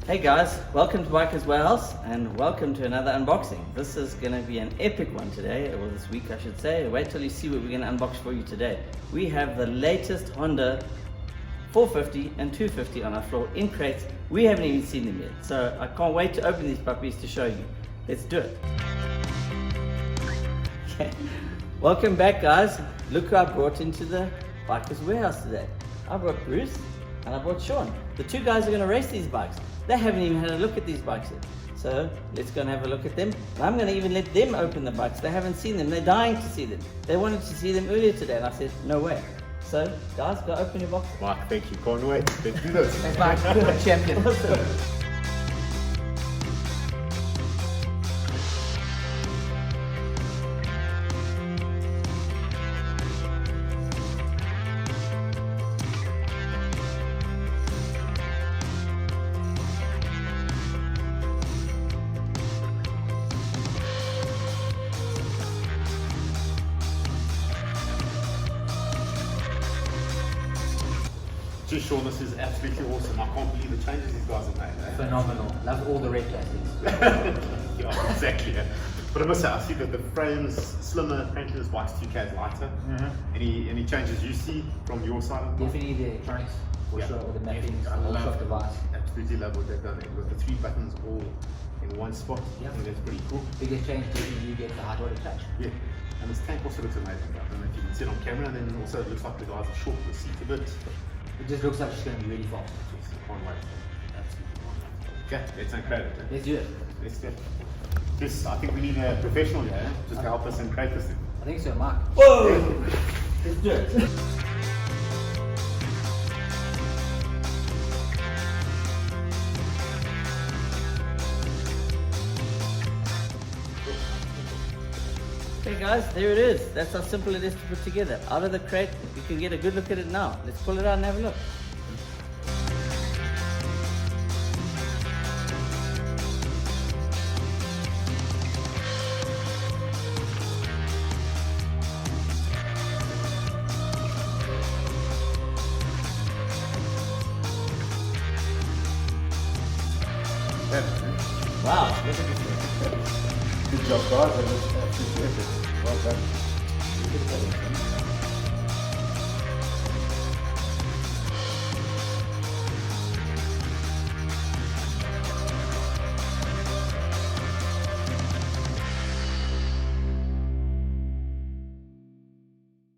Hey guys, welcome to Bikers Warehouse and welcome to another unboxing. This is going to be an epic one today, or this week I should say. Wait till you see what we're going to unbox for you today. We have the latest Honda 450 and 250 on our floor in crates. We haven't even seen them yet, so I can't wait to open these puppies to show you. Let's do it. Okay. Welcome back guys. Look who I brought into the Bikers Warehouse today. I brought Bruce and I brought Sean. The two guys are going to race these bikes. They haven't even had a look at these bikes yet. So let's go and have a look at them. And I'm going to even let them open the bikes. They haven't seen them. They're dying to see them. They wanted to see them earlier today and I said, no way. So guys, go open your box. Mike, thank you. Can't wait. Let's do this. Thanks Mike. Champion. Just Sean, this is absolutely awesome. I can't believe the changes these guys have made. Eh? Phenomenal. Love all the red plastics. Yeah, exactly. Yeah. But I must say, I see that the frame's slimmer, apparently this bike's 2K lighter. Any changes you see from your side of the bike? Definitely the electronics, for sure, or the mappings, I the love soft device. Absolutely love what they've done there. With the 3 buttons all in one spot. Yeah. I think that's pretty cool. Biggest change is you get the hydraulic clutch. Yeah. And this tank also looks amazing. I don't know if you can see it on camera, and then also it looks like the guys are short the seat a bit. It just looks like it's going to be really fast. Yes, I can't wait. Absolutely can't wait. Okay, let's uncrate it. Let's do it. Let's do it. Just, I think we need a professional here just to help us uncrate this thing. I think so, Mark. Whoa! Let's do it. Okay guys, there it is. That's how simple it is to put together. Out of the crate, you can get a good look at it now. Let's pull it out and have a look. Wow, look at this thing. Good job, guys. Well done.